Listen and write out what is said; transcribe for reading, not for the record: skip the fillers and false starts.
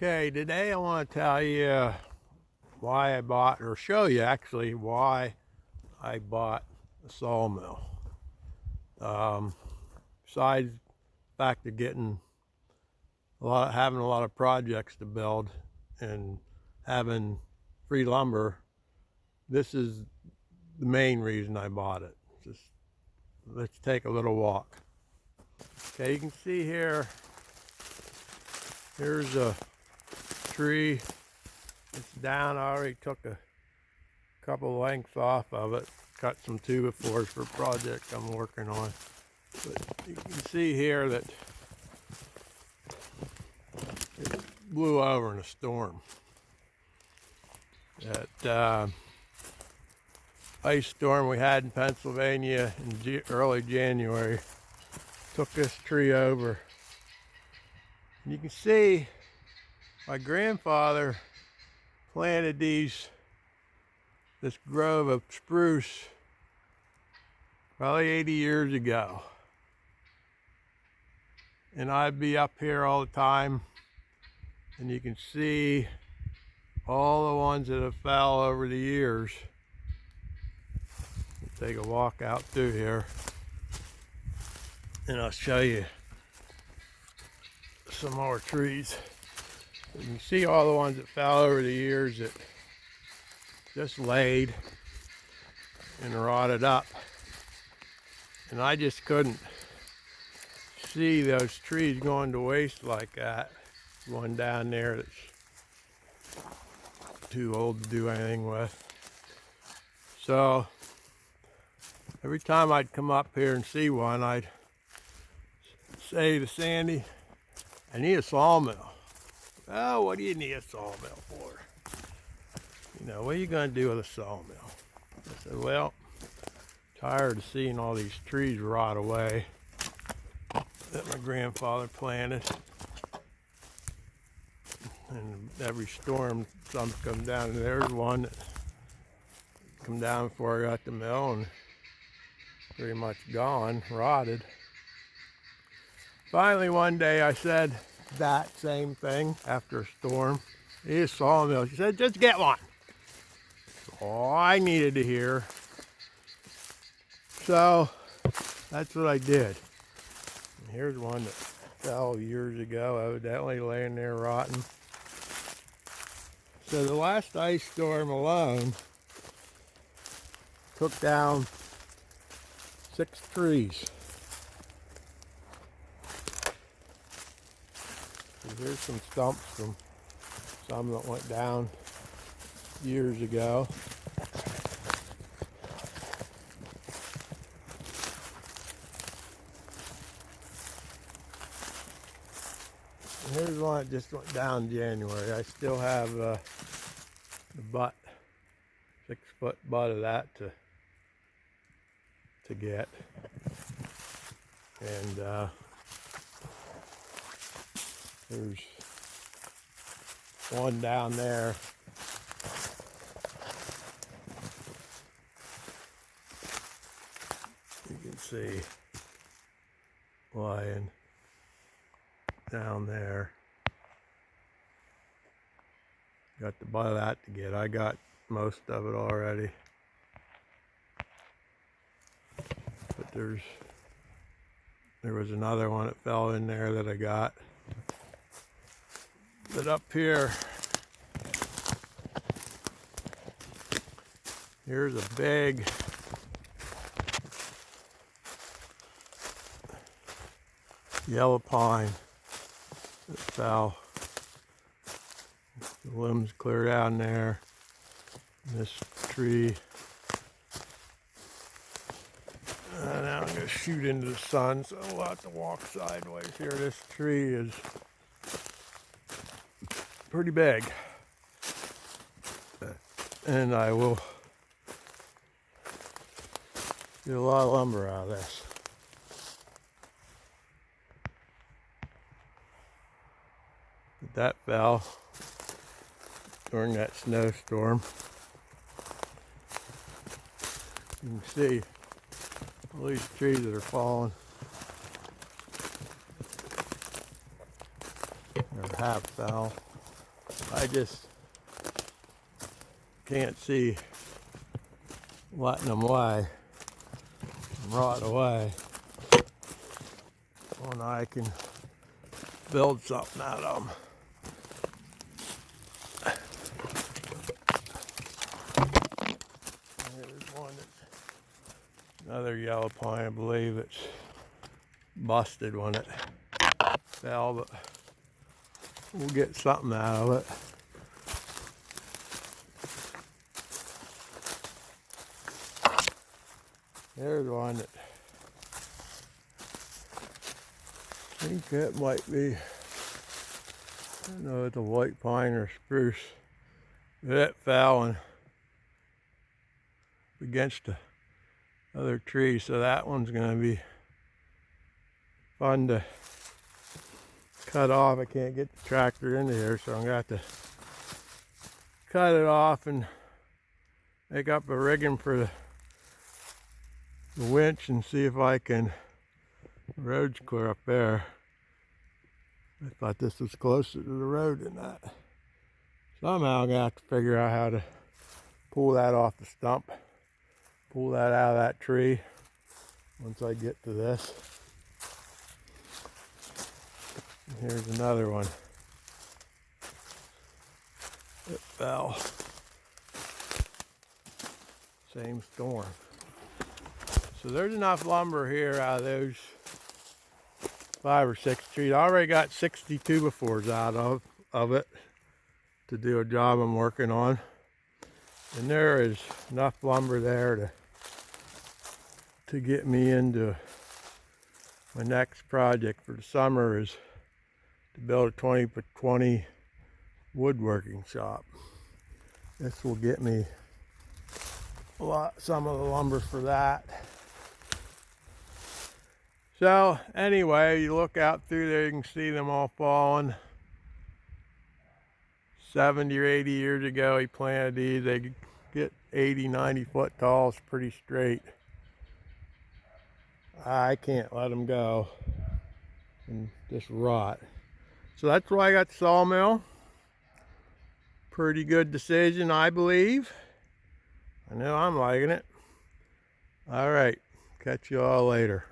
Okay, today I want to tell you why I bought, or show you actually why I bought a sawmill. Besides the fact of having a lot of projects to build and having free lumber, this is the main reason I bought it. Let's take a little walk. Okay, you can see here, here's a tree. It's down. I already took a couple lengths off of it, cut some 2x4s for a project I'm working on. But you can see here that it blew over in a storm. That ice storm we had in Pennsylvania in early January took this tree over. And you can see my grandfather planted this grove of spruce probably 80 years ago. And I'd be up here all the time, and you can see all the ones that have fell over the years. Take a walk out through here, and I'll show you some more trees. You can see all the ones that fell over the years that just laid and rotted up. And I just couldn't see those trees going to waste like that. One down there that's too old to do anything with. So every time I'd come up here and see one, I'd say to Sandy, I need a sawmill. Oh, what do you need a sawmill for? You know, what are you going to do with a sawmill? I said, well, tired of seeing all these trees rot away that my grandfather planted. And every storm, some come down, and there's one that come down before I got the mill and pretty much gone, rotted. Finally, one day I said that same thing after a storm. Here's a sawmill. She said, just get one. All I needed to hear. So that's what I did. And here's one that fell years ago, evidently laying there rotting. So the last ice storm alone took down 6 trees. Here's some stumps from some that went down years ago. And here's one that just went down in January. I still have the butt, 6-foot butt of that to get. And there's one down there. You can see lying down there. Got the butt of that to get. I got most of it already. But there was another one that fell in there that I got. But up here, here's a big yellow pine that fell. The limbs clear down there. And this tree. Now I'm going to shoot into the sun, so I'll have to walk sideways here. This tree is pretty big, and I will get a lot of lumber out of this. But that fell during that snowstorm. You can see all these trees that are falling. Or half fell. I just can't see letting them lay and rot away when I can build something out of them. Here's one that's another yellow pine, I believe. It's busted when it fell, but we'll get something out of it. There's one that I think that might be, I don't know, it's a white pine or spruce. It fell and against the other tree, so that one's going to be fun to cut off. I can't get the tractor into here, so I'm going to have to cut it off and make up a rigging for the winch and see if I can. The road's clear up there. I thought this was closer to the road than that. Somehow I'm going to have to figure out how to pull that off the stump. Pull that out of that tree once I get to this. And here's another one. It fell. Same storm. So there's enough lumber here out of those 5 or 6 trees. I already got 62 befores out of it to do a job I'm working on. And there is enough lumber there to get me into my next project for the summer, is to build a 20 by 20 woodworking shop. This will get me some of the lumber for that. So anyway, you look out through there, you can see them all falling. 70 or 80 years ago he planted these. They get 80, 90 foot tall. It's pretty straight. I can't let them go and just rot. So that's why I got the sawmill. Pretty good decision, I believe. I know I'm liking it. All right, catch you all later.